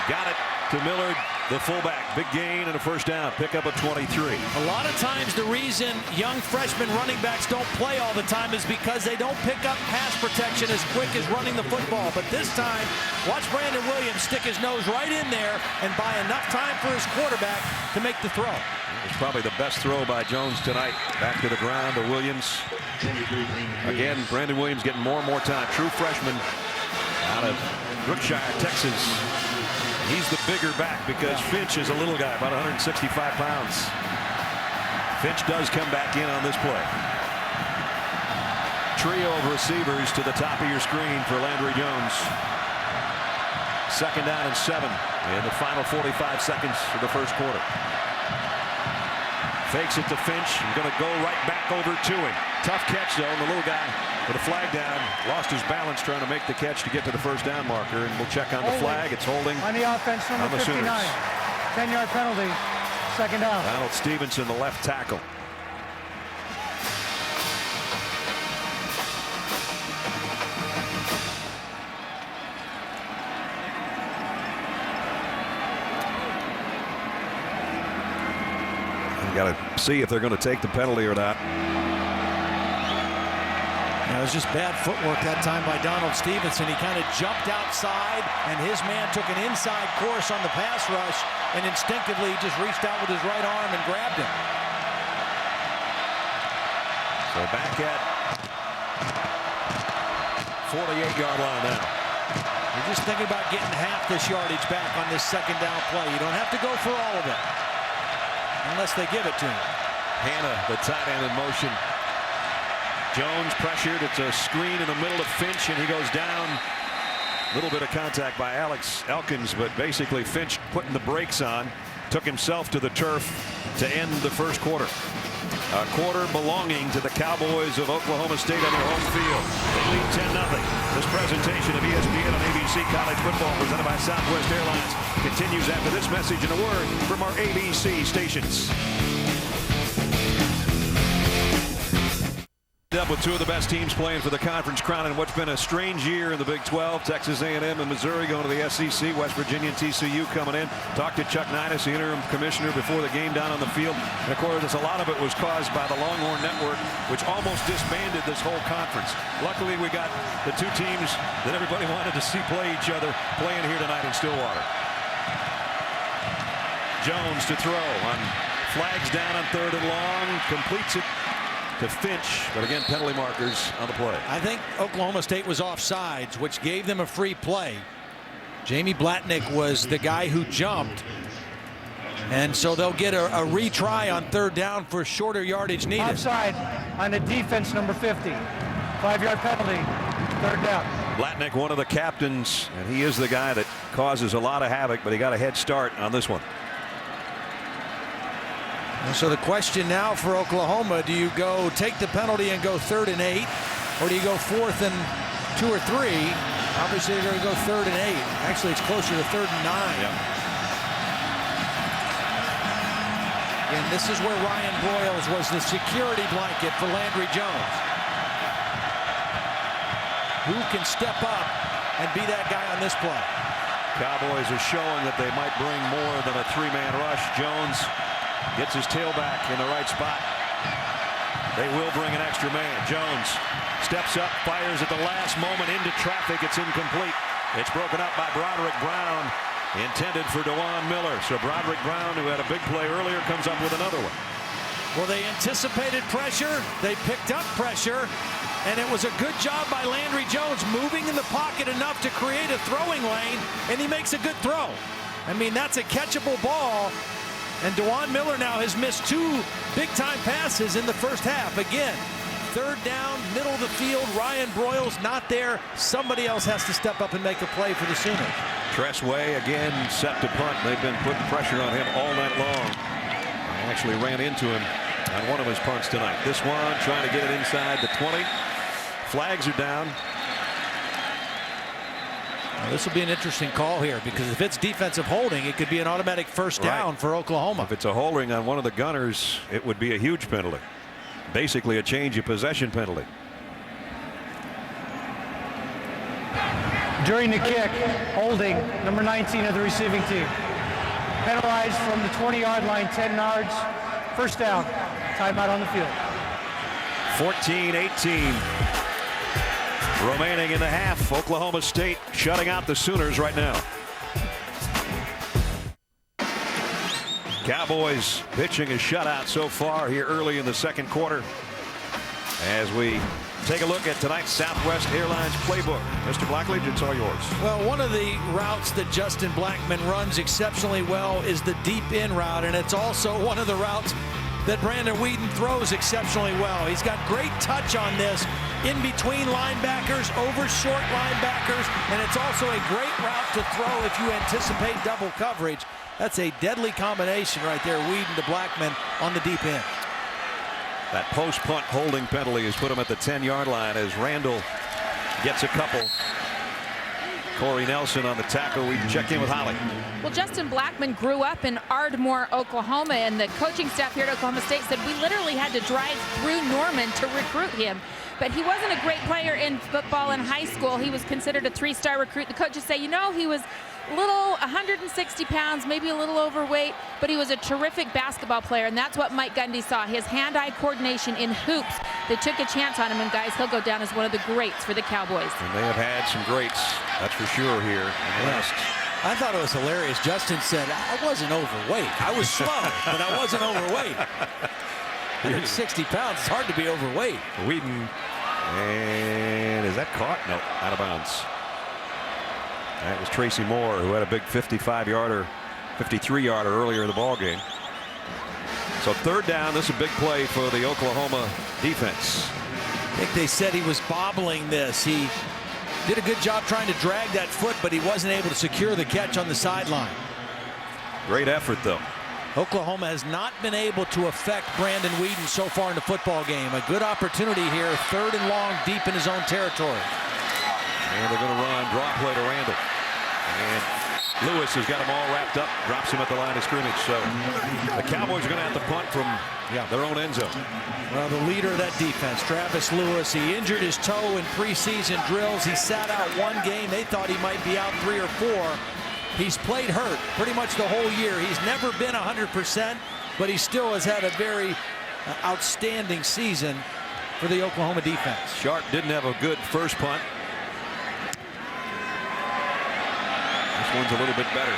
Got it to Millard, the fullback. Big gain and a first down. Pickup of 23. A lot of times the reason young freshman running backs don't play all the time is because they don't pick up pass protection as quick as running the football. But this time, watch Brandon Williams stick his nose right in there and buy enough time for his quarterback to make the throw. It's probably the best throw by Jones tonight. Back to the ground to Williams. Again, Brandon Williams getting more and more time. True freshman out of Brookshire, Texas. He's the bigger back because Finch is a little guy, about 165 pounds. Finch does come back in on this play. Trio of receivers to the top of your screen for Landry Jones. 2nd down and 7 in the final 45 seconds of the first quarter. Fakes it to Finch. He's going to go right back over to him. Tough catch, though. And the little guy with a flag down lost his balance trying to make the catch to get to the first down marker. And we'll check on the flag. It's holding on the offense, number 59. 10-yard penalty. 2nd down. Donald Stevenson, the left tackle. Got to see if they're going to take the penalty or not. It was just bad footwork that time by Donald Stevenson. He kind of jumped outside, and his man took an inside course on the pass rush, and instinctively just reached out with his right arm and grabbed him. So back at 48-yard line now. You're just thinking about getting half this yardage back on this 2nd down play. You don't have to go for all of it, unless they give it to him. Hannah, the tight end, in motion. Jones pressured. It's a screen in the middle of Finch, and he goes down. A little bit of contact by Alex Elkins, but basically Finch putting the brakes on, took himself to the turf to end the first quarter. A quarter belonging to the Cowboys of Oklahoma State on their home field. They lead 10-0. This presentation of ESPN on ABC College Football, presented by Southwest Airlines, continues after this message and a word from our ABC stations. Up with two of the best teams playing for the conference crown in what's been a strange year in the Big 12. Texas A&M and Missouri going to the SEC. West Virginia and TCU coming in. Talked to Chuck Ninus, the interim commissioner, before the game down on the field. And of course, a lot of it was caused by the Longhorn Network, which almost disbanded this whole conference. Luckily, we got the two teams that everybody wanted to see play each other playing here tonight in Stillwater. Jones to throw on flags down on 3rd and long. Completes it to Finch, but again, penalty markers on the play. I think Oklahoma State was offsides, which gave them a free play. Jamie Blatnick was the guy who jumped, and so they'll get a retry on 3rd down for shorter yardage needed. Offside on the defense, number 50. 5-yard penalty. 3rd down. Blatnick, one of the captains, and he is the guy that causes a lot of havoc, but he got a head start on this one. And so the question now for Oklahoma, do you go take the penalty and go 3rd and 8, or do you go 4th and 2 or 3? Obviously they're going to go 3rd and 8. Actually, it's closer to 3rd and 9. Yep. And this is where Ryan Broyles was the security blanket for Landry Jones. Who can step up and be that guy on this play? Cowboys are showing that they might bring more than a 3-man rush. Jones gets his tailback in the right spot. They will bring an extra man. Jones steps up, fires at the last moment into traffic. It's incomplete. It's broken up by Broderick Brown, intended for DeJuan Miller. So Broderick Brown, who had a big play earlier, comes up with another one. Well, they anticipated pressure. They picked up pressure. And it was a good job by Landry Jones moving in the pocket enough to create a throwing lane, and he makes a good throw. I mean, that's a catchable ball. And DeJuan Miller now has missed 2 big-time passes in the first half. Again, 3rd down, middle of the field. Ryan Broyles not there. Somebody else has to step up and make a play for the Sooners. Tress Way again set to punt. They've been putting pressure on him all night long. Actually ran into him on one of his punts tonight. This one trying to get it inside the 20. Flags are down. Well, this will be an interesting call here, because if it's defensive holding, it could be an automatic first down for Oklahoma. If it's a holding on one of the gunners, it would be a huge penalty. Basically a change of possession penalty. During the kick, holding, number 19 of the receiving team. Penalized from the 20-yard line, 10 yards. First down. Timeout on the field. 14-18. Remaining in the half. Oklahoma State shutting out the Sooners right now. Cowboys pitching a shutout so far here early in the second quarter. As we take a look at tonight's Southwest Airlines playbook. Mr. Blackledge, it's all yours. Well, one of the routes that Justin Blackmon runs exceptionally well is the deep in route, and it's also one of the routes that Brandon Weeden throws exceptionally well. He's got great touch on this in between linebackers, over short linebackers, and it's also a great route to throw if you anticipate double coverage. That's a deadly combination right there, Weeden to Blackmon on the deep end. That post-punt holding penalty has put him at the 10-yard line as Randall gets a couple. Corey Nelson on the tackle. We check in with Holly. Well, Justin Blackmon grew up in Ardmore, Oklahoma, and the coaching staff here at Oklahoma State said we literally had to drive through Norman to recruit him. But he wasn't a great player in football in high school. He was considered a 3-star recruit. The coaches say, you know, he was little 160 pounds, maybe a little overweight, but he was a terrific basketball player, and that's what Mike Gundy saw. His hand-eye coordination in hoops. They took a chance on him, and guys, he'll go down as one of the greats for the Cowboys. And they have had some greats, that's for sure here in the West. I thought it was hilarious. Justin said, I wasn't overweight. I was slow, but I wasn't overweight. 160 pounds, it's hard to be overweight. Weeden, and is that caught? No, out of bounds. That was Tracy Moore, who had a big 55-yarder, 53-yarder earlier in the ball game. So third down, this is a big play for the Oklahoma defense. I think they said he was bobbling this. He did a good job trying to drag that foot, but he wasn't able to secure the catch on the sideline. Great effort, though. Oklahoma has not been able to affect Brandon Weeden so far in the football game. A good opportunity here, third and long, deep in his own territory. And they're going to run, draw play to Randall. And Lewis has got them all wrapped up, drops him at the line of scrimmage. So the Cowboys are going to have to punt from their own end zone. Well, the leader of that defense, Travis Lewis, he injured his toe in preseason drills. He sat out one game. They thought he might be out 3 or 4. He's played hurt pretty much the whole year. He's never been 100%, but he still has had a very outstanding season for the Oklahoma defense. Sharp didn't have a good first punt. This one's a little bit better.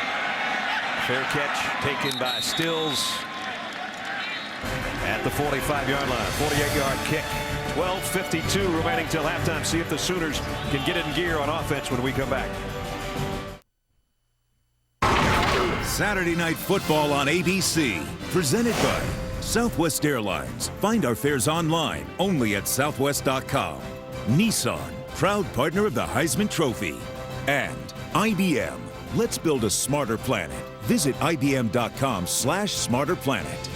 Fair catch taken by Stills at the 45-yard line. 48-yard kick. 12:52 remaining till halftime. See if the Sooners can get it in gear on offense when we come back. Saturday Night Football on ABC, presented by Southwest Airlines. Find our fares online only at southwest.com. Nissan, proud partner of the Heisman Trophy. And IBM. Let's build a smarter planet. Visit IBM.com/smarterplanet.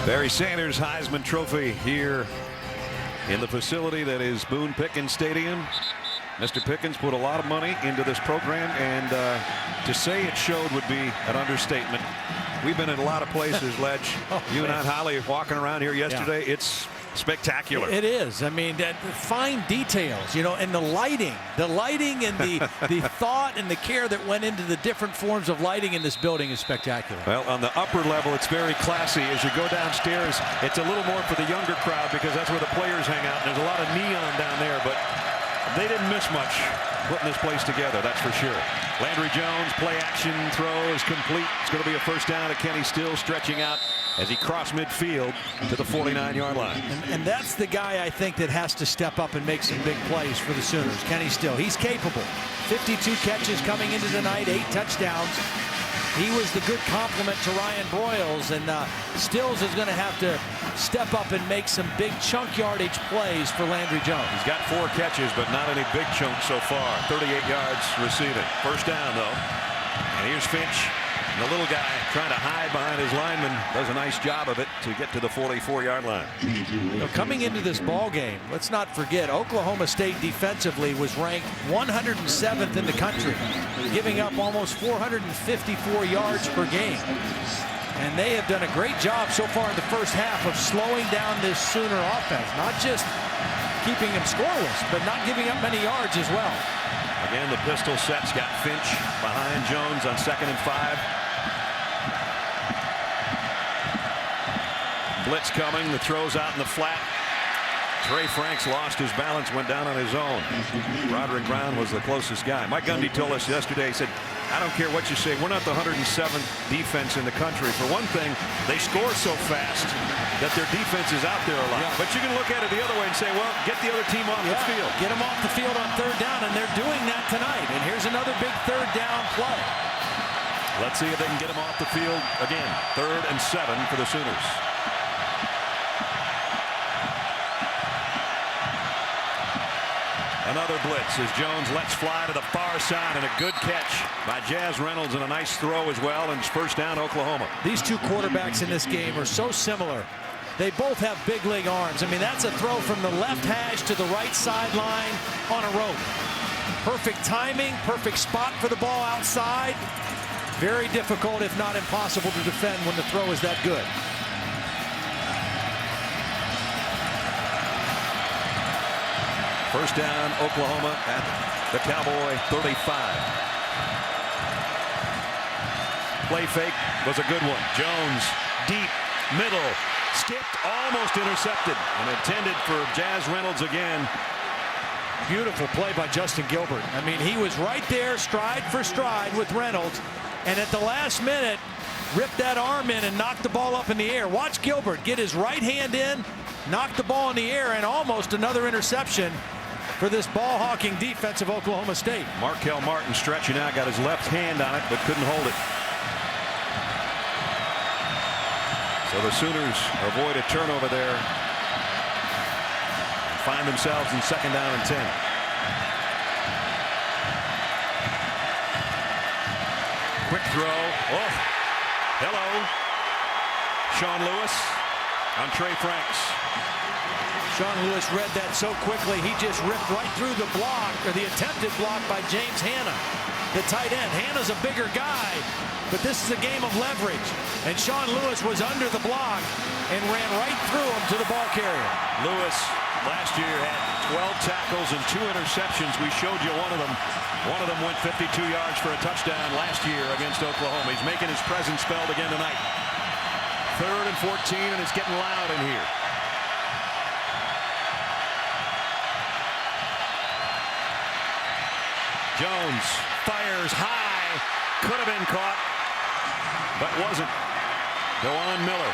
Barry Sanders Heisman Trophy here in the facility that is Boone Pickens Stadium. Mr. Pickens put a lot of money into this program, and to say it showed would be an understatement. We've been in a lot of places, Ledge. You and I, Holly, walking around here yesterday. Yeah. It's spectacular. It is. I mean, fine details, you know, and the lighting and the thought and the care that went into the different forms of lighting in this building is spectacular. Well, on the upper level, it's very classy. As you go downstairs, it's a little more for the younger crowd because that's where the players hang out. And there's a lot of neon down there, but they didn't miss much putting this place together, that's for sure. Landry Jones, play action throw is complete. It's going to be a first down to Kenny Stills, stretching out as he crossed midfield to the 49-yard line. And that's the guy I think that has to step up and make some big plays for the Sooners. Kenny Stills, he's capable. 52 catches coming into tonight, 8 touchdowns. He was the good complement to Ryan Broyles, and Stills is going to have to step up and make some big chunk yardage plays for Landry Jones. He's got 4 catches, but not any big chunks so far. 38 yards receiving. First down, though. And here's Finch. And the little guy trying to hide behind his lineman does a nice job of it to get to the 44-yard line. Now, coming into this ball game, let's not forget Oklahoma State defensively was ranked 107th in the country, giving up almost 454 yards per game. And they have done a great job so far in the first half of slowing down this Sooner offense, not just keeping them scoreless, but not giving up many yards as well. Again, the pistol set's got Finch behind Jones on 2nd and 5. Blitz coming, the throw's out in the flat. Trey Franks lost his balance, went down on his own. Roderick Brown was the closest guy. Mike Gundy told us yesterday, he said, I don't care what you say, we're not the 107th defense in the country. For one thing, they score so fast that their defense is out there a lot. Yeah. But you can look at it the other way and say, well, get the other team off the field. Get them off the field on third down, and they're doing that tonight. And here's another big third down play. Let's see if they can get them off the field again. 3rd and 7 for the Sooners. Another blitz as Jones lets fly to the far side, and a good catch by Jazz Reynolds and a nice throw as well, and it's first down Oklahoma. These two quarterbacks in this game are so similar. They both have big league arms. I mean, that's a throw from the left hash to the right sideline on a rope. Perfect timing, perfect spot for the ball outside. Very difficult, if not impossible, to defend when the throw is that good. First down, Oklahoma at the Cowboy 35. Play fake was a good one. Jones, deep, middle, skipped, almost intercepted, and intended for Jazz Reynolds again. Beautiful play by Justin Gilbert. I mean, he was right there, stride for stride with Reynolds, and at the last minute, ripped that arm in and knocked the ball up in the air. Watch Gilbert get his right hand in, knock the ball in the air, and almost another interception for this ball-hawking defense of Oklahoma State. Markel Martin stretching out, got his left hand on it, but couldn't hold it. So the Sooners avoid a turnover there. Find themselves in 2nd down and 10. Quick throw. Oh, hello. Sean Lewis on Trey Franks. Sean Lewis read that so quickly, he just ripped right through the block, or the attempted block by James Hanna, the tight end. Hanna's a bigger guy, but this is a game of leverage. And Sean Lewis was under the block and ran right through him to the ball carrier. Lewis last year had 12 tackles and 2 interceptions. We showed you one of them. One of them went 52 yards for a touchdown last year against Oklahoma. He's making his presence felt again tonight. 3rd and 14, and it's getting loud in here. Jones fires high, could have been caught, but wasn't. DeJuan Miller.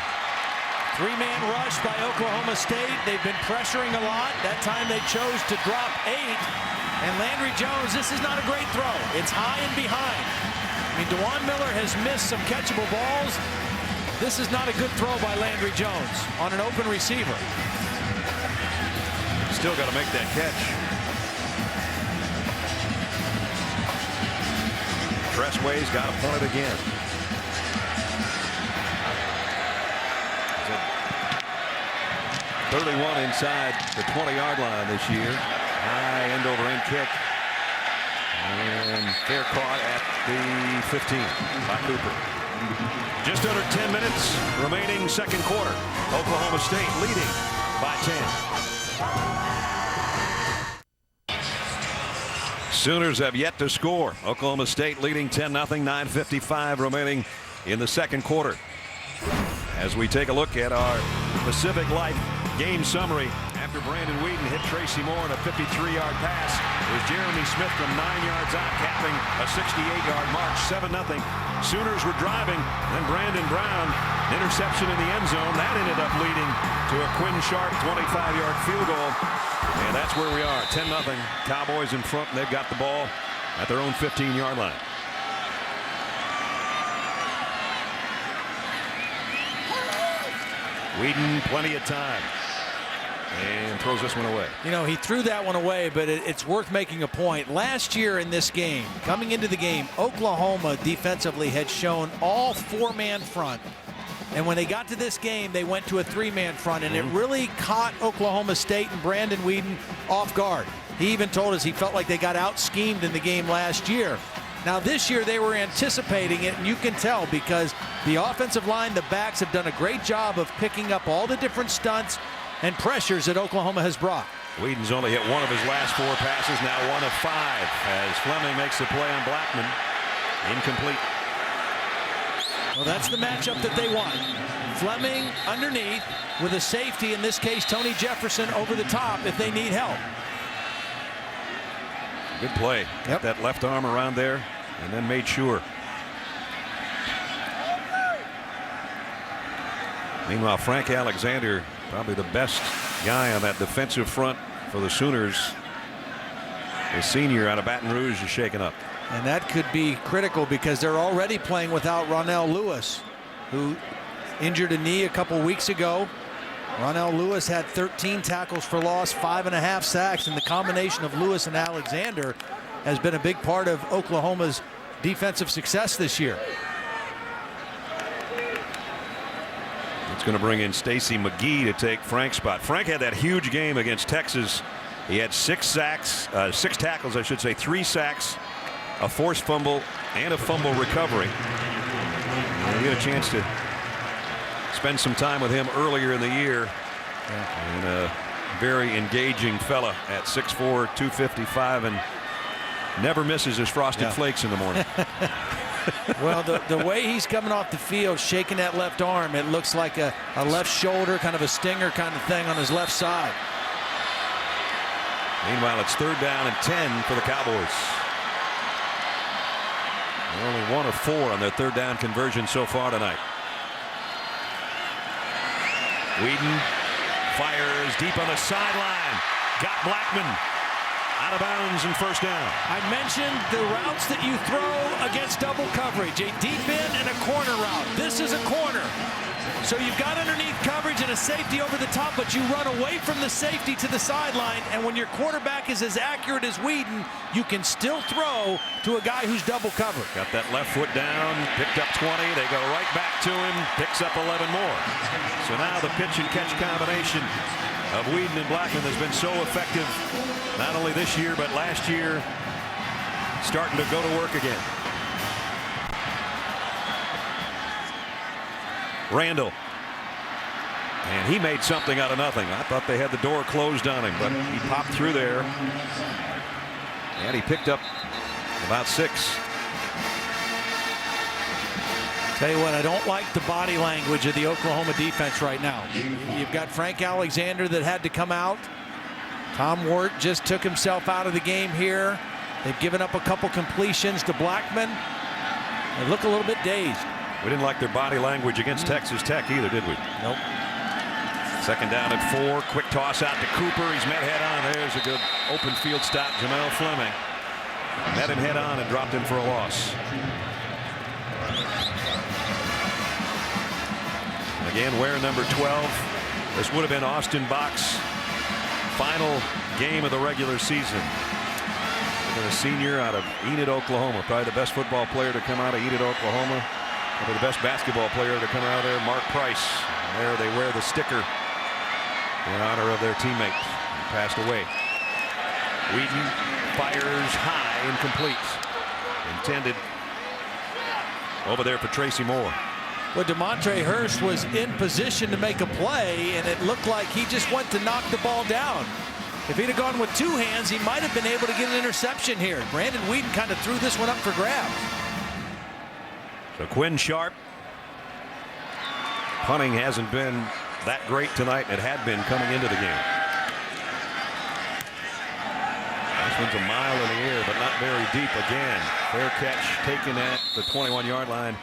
3-man rush by Oklahoma State. They've been pressuring a lot. That time they chose to drop 8. And Landry Jones, this is not a great throw. It's high and behind. I mean, DeJuan Miller has missed some catchable balls. This is not a good throw by Landry Jones on an open receiver. Still got to make that catch. Tressway's got to punt it again. 31 inside the 20-yard line this year. High end-over-end kick. And fair caught at the 15 by Cooper. Just under 10 minutes remaining 2nd quarter. Oklahoma State leading by 10. Sooners have yet to score. Oklahoma State leading 10-0. 9:55 remaining in the 2nd quarter. As we take a look at our Pacific Life game summary, after Brandon Whedon hit Tracy Moore on a 53-yard pass, it was Jeremy Smith from 9 yards out capping a 68-yard march, 7-0. Sooners were driving, then Brandon Brown, interception in the end zone. That ended up leading to a Quinn Sharp 25-yard field goal. And that's where we are, 10-0. Cowboys in front, and they've got the ball at their own 15-yard line. Whedon, plenty of time, and throws this one away. You know, he threw that one away, but it's worth making a point. Last year in this game, coming into the game, Oklahoma defensively had shown all 4-man front. And when they got to this game, they went to a 3-man front, and it really caught Oklahoma State and Brandon Whedon off guard. He even told us he felt like they got out-schemed in the game last year. Now this year they were anticipating it, and you can tell because the offensive line, the backs have done a great job of picking up all the different stunts and pressures that Oklahoma has brought. Whedon's only hit one of his last 4 passes, now 1 of 5, as Fleming makes the play on Blackman. Incomplete. Well, that's the matchup that they want. Fleming underneath with a safety, in this case Tony Jefferson over the top if they need help. Good play. Yep. That left arm around there. and then made sure. Meanwhile, Frank Alexander, probably the best guy on that defensive front for the Sooners. The senior out of Baton Rouge is shaken up. And that could be critical because they're already playing without Ronell Lewis, who injured a knee a couple weeks ago. Ronell Lewis had 13 tackles for loss, 5.5 sacks, and the combination of Lewis and Alexander has been a big part of Oklahoma's defensive success this year. It's going to bring in Stacy McGee to take Frank's spot. Frank had that huge game against Texas. He had 6 tackles, I should say, 3 sacks, a forced fumble, and a fumble recovery. We get a chance to spend some time with him earlier in the year. And a very engaging fella at 6'4", 255, and never misses his frosted flakes in the morning. Well, the way he's coming off the field, shaking that left arm, it looks like a left shoulder, kind of a stinger kind of thing on his left side. Meanwhile, it's 3rd down and 10 for the Cowboys. They're only 1 of 4 on their 3rd down conversion so far tonight. Whedon fires deep on the sideline. Got Blackman out of bounds and 1st down. I mentioned the routes that you throw against double coverage, a deep end and a corner route. This is a corner. So you've got underneath coverage and a safety over the top, but you run away from the safety to the sideline, and when your quarterback is as accurate as Whedon, you can still throw to a guy who's double covered. Got that left foot down, picked up 20. They go right back to him, picks up 11 more. So now the pitch and catch combination of Whedon and Blackman has been so effective, not only this year, but last year, starting to go to work again. Randall. And he made something out of nothing. I thought they had the door closed on him, but he popped through there. And he picked up about 6. Tell you what, I don't like the body language of the Oklahoma defense right now. You've got Frank Alexander that had to come out. Tom Wirt just took himself out of the game here. They've given up a couple completions to Blackman. They look a little bit dazed. We didn't like their body language against Texas Tech either, did we? Nope. 2nd down and 4. Quick toss out to Cooper. He's met head on. There's a good open field stop. Jamel Fleming met him head on and dropped him for a loss. Again, wearing number 12. This would have been Austin Bach's final game of the regular season. A senior out of Enid, Oklahoma. Probably the best football player to come out of Enid, Oklahoma. Probably the best basketball player to come out of there, Mark Price. There they wear the sticker in honor of their teammate who passed away. Whedon fires high and complete. Intended over there for Tracy Moore. Well, DeMontre Hurst was in position to make a play, and it looked like he just went to knock the ball down. If he'd have gone with 2 hands, he might have been able to get an interception here. Brandon Whedon kind of threw this one up for grabs. So Quinn Sharp. Punting hasn't been that great tonight. It had been coming into the game. This one's a mile in the air, but not very deep again. Fair catch taken at the 21-yard line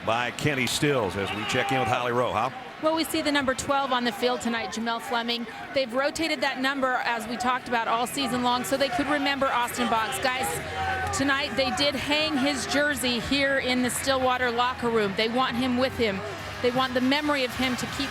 by Kenny Stills as we check in with Holly Rowe. Hal? Well, we see the number 12 on the field tonight, Jamel Fleming. They've rotated that number, as we talked about, all season long, so they could remember Austin Bach's. Guys, tonight they did hang his jersey here in the Stillwater locker room. They want him with him. They want the memory of him to keep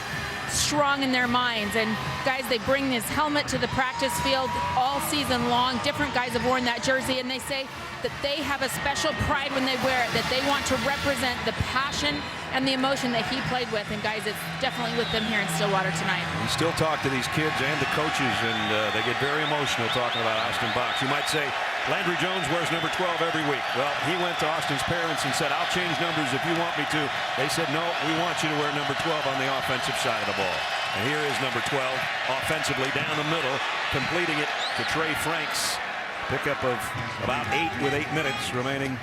strong in their minds. And guys, they bring his helmet to the practice field all season long. Different guys have worn that jersey, and they say that they have a special pride when they wear it, that they want to represent the passion and the emotion that he played with. And guys, it's definitely with them here in Stillwater tonight. We still talk to these kids and the coaches, and they get very emotional talking about Austin Bach. You might say Landry Jones wears number 12 every week. Well, he went to Austin's parents and said, I'll change numbers if you want me to. They said, no, we want you to wear number 12 on the offensive side of the ball. And here is number 12 offensively down the middle, completing it to Trey Franks. Pickup of about 8 with 8 minutes remaining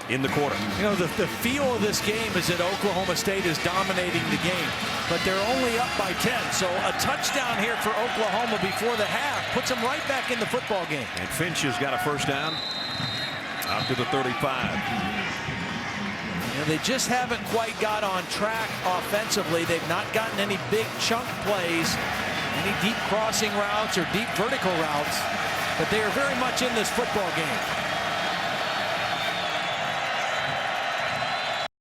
in the quarter. You know, the feel of this game is that Oklahoma State is dominating the game, but they're only up by 10. So a touchdown here for Oklahoma before the half puts them right back in the football game. And Finch has got a 1st down Out to the 35. They just haven't quite got on track offensively. They've not gotten any big chunk plays, any deep crossing routes or deep vertical routes, but they are very much in this football game.